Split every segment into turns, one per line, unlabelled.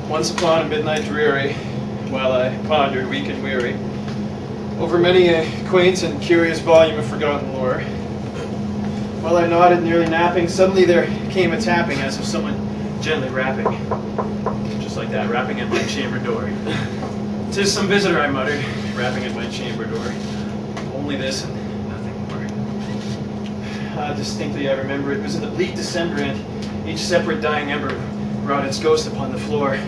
Once upon a midnight dreary, while I pondered, weak and weary, over many a quaint and curious volume of forgotten lore, while I nodded, nearly napping, suddenly there came a tapping as of someone gently rapping. Just like that, rapping at my chamber door. "'Tis some visitor," I muttered, rapping at my chamber door. Only this and nothing more. Distinctly I remember it was in the bleak December, and each separate dying ember wrought its ghost upon the floor.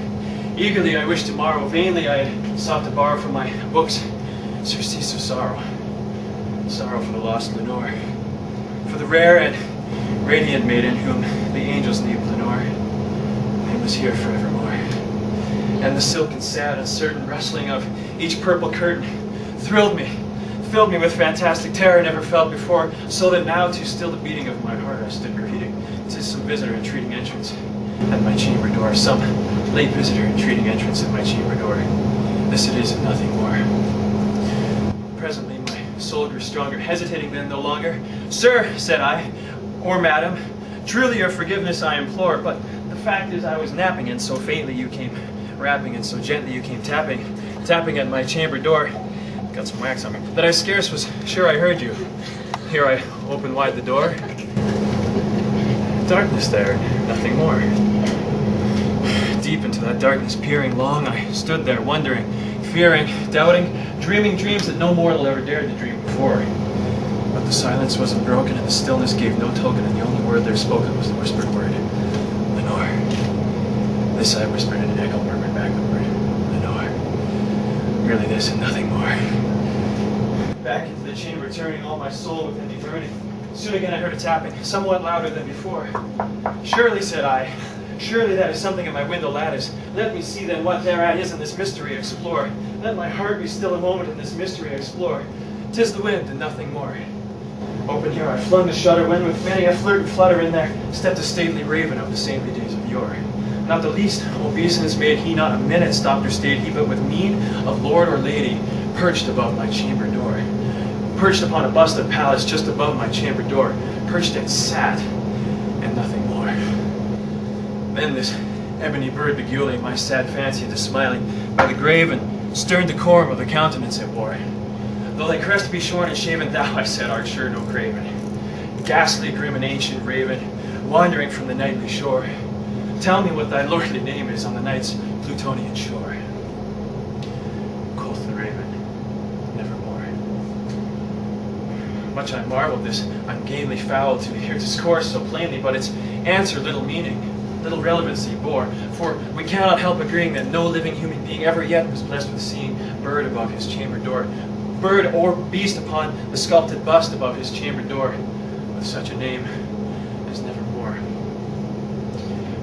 Eagerly I wished tomorrow, vainly I had sought to borrow from my books surcease of sorrow. Sorrow for the lost Lenore, for the rare and radiant maiden whom the angels named Lenore, and was here forevermore. And the silken, sad, uncertain rustling of each purple curtain thrilled me, filled me with fantastic terror never felt before, so that now, to still the beating of my heart, I stood repeating, "'Tis some visitor entreating entrance at my chamber door, some late visitor entreating entrance at my chamber door. This it is and nothing more." Presently my soul grew stronger, hesitating then no longer. "Sir," said I, "or madam, truly your forgiveness I implore, but the fact is I was napping, and so faintly you came rapping, and so gently you came tapping at my chamber door, got some wax on me, that I scarce was sure I heard you. Here I opened wide the door. Darkness there, nothing more. Deep into that darkness peering, long I stood there, wondering, fearing, doubting, dreaming dreams that no mortal ever dared to dream before. But the silence wasn't broken, and the stillness gave no token, and the only word there spoken was the whispered word, "Lenore." This I whispered, and an echo murmured back the word, "Lenore." Merely this and nothing more. Back into the chamber, turning all my soul within me burning. Soon again I heard a tapping, somewhat louder than before. "Surely," said I, "surely that is something at my window lattice. Let me see then what thereat is in this mystery explore. Let my heart be still a moment in this mystery explore. 'Tis the wind and nothing more." Open here I flung the shutter, when with many a flirt and flutter in there stepped a stately raven of the saintly days of yore. Not the least obeisance made he, not a minute stopped or stayed he, but with mien of lord or lady perched above my chamber door. Perched upon a bust of Pallas just above my chamber door, perched and sat, and nothing more. Then this ebony bird beguiling my sad fancy into smiling, by the grave and stern decorum of the countenance it wore. "Though thy crest be shorn and shaven, thou," I said, "art sure no craven. Ghastly, grim, and ancient raven, wandering from the nightly shore, tell me what thy lordly name is on the night's Plutonian shore." Quoth the raven, "Nevermore." Much I marveled this ungainly fowl to hear discourse so plainly, but its answer little meaning, little relevancy bore, for we cannot help agreeing that no living human being ever yet was blessed with seeing bird above his chamber door, bird or beast upon the sculpted bust above his chamber door, with such a name as Nevermore.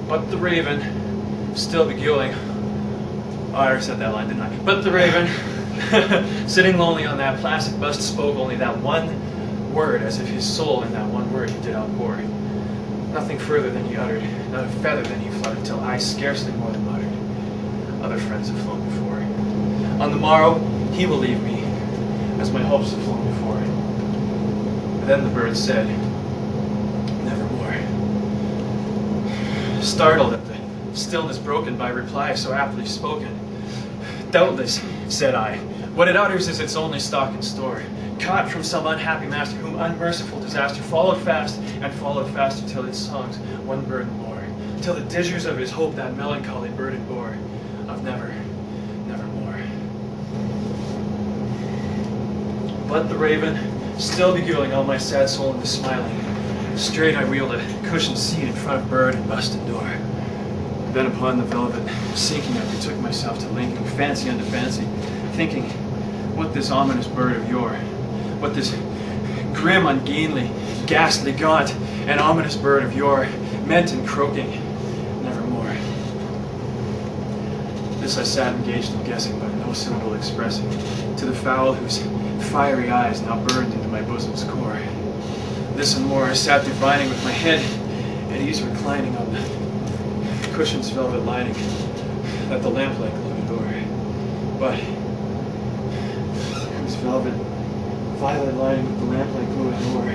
But the raven, still beguiling, I already said that line, didn't I? But the raven, sitting lonely on that placid bust, spoke only that one word, as if his soul in that one word he did outpour. Nothing further than he uttered, not a feather than he fluttered, till I scarcely more than muttered, "Other friends have flown before. On the morrow he will leave me, as my hopes have flown before." Then the bird said, "Nevermore." Startled at the stillness broken by reply so aptly spoken, "Doubtless," said I, "what it utters is its only stock and store, caught from some unhappy master whom unmerciful disaster followed fast and followed faster till its songs one burden more, till the dizzies of his hope that melancholy burden bore, of never, nevermore." But the raven, still beguiling all my sad soul into smiling, straight I wheeled a cushioned seat in front of bird and busted door. Then upon the velvet, sinking I betook myself to linking fancy unto fancy, thinking what this ominous bird of yore, what this grim, ungainly, ghastly, gaunt, and ominous bird of yore meant in croaking, "Nevermore." This I sat engaged in guessing, but no syllable expressing, to the fowl whose fiery eyes now burned into my bosom's core. This and more I sat divining, with my head at ease reclining on the cushion's velvet lining, that the lamplight glued adore. But whose velvet violet lining with the lamplight glue adore,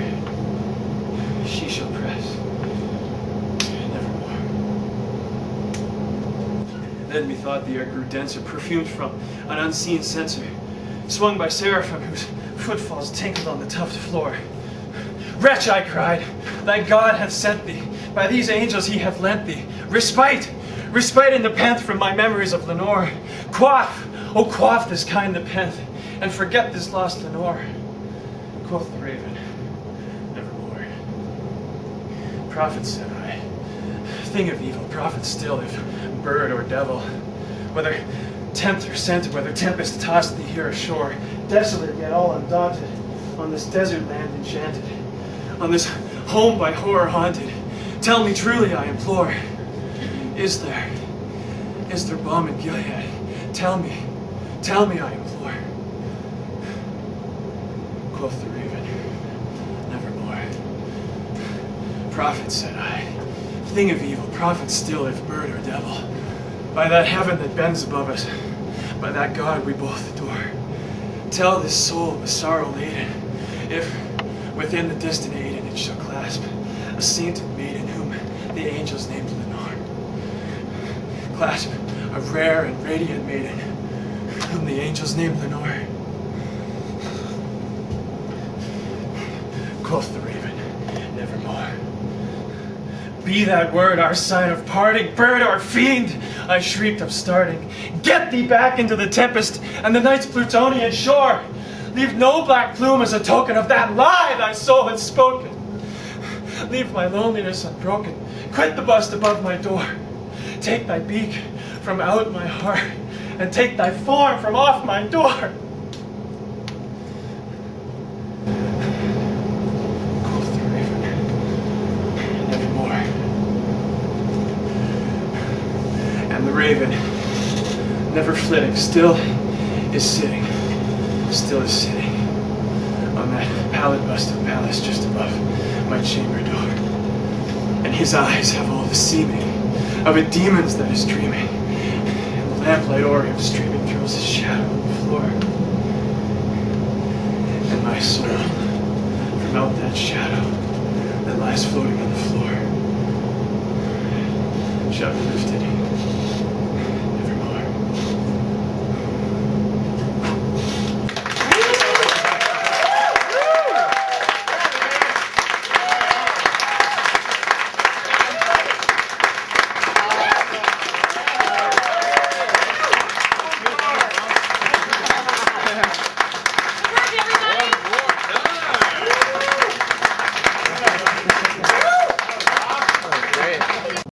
she shall press nevermore. Then methought the air grew denser, perfumed from an unseen censer, swung by seraphim whose footfalls tinkled on the tufted floor. Wretch, I cried, thy God hath sent thee, by these angels he hath lent thee respite, respite and nepenthe from my memories of Lenore. Quaff, oh quaff this kind nepenthe, and forget this lost Lenore. Quoth the raven, nevermore. Prophet, said I, thing of evil, prophet still, if bird or devil, whether tempt or sent, whether tempest tossed thee here ashore, desolate yet all undaunted, on this desert land enchanted, on this home by horror haunted, tell me truly, I implore, is there balm in Gilead? Tell me, I implore. Quoth the raven, nevermore. Prophet, said I, thing of evil, prophet still, if bird or devil, by that heaven that bends above us, by that God we both adore, tell this soul with sorrow laden, if within the distant Aidenn it shall clasp a sainted maiden whom the angels named Lenore. Clasp a rare and radiant maiden whom the angels named Lenore. Quoth the raven, nevermore. Be that word our sign of parting, bird or fiend, I shrieked upstarting. Get thee back into the tempest and the night's Plutonian shore. Leave no black plume as a token of that lie thy soul had spoken. Leave my loneliness unbroken. Quit the bust above my door. Take thy beak from out my heart, and take thy form from off my door. Quoth the raven, nevermore. And the raven, never flitting, still is sitting on that pallid bust of Pallas just above my chamber door. And his eyes have all the seeming of a demon's that is dreaming, and the lamplight o'er him streaming throws his shadow on the floor. And my soul, from out that shadow that lies floating on the floor, shall be lifted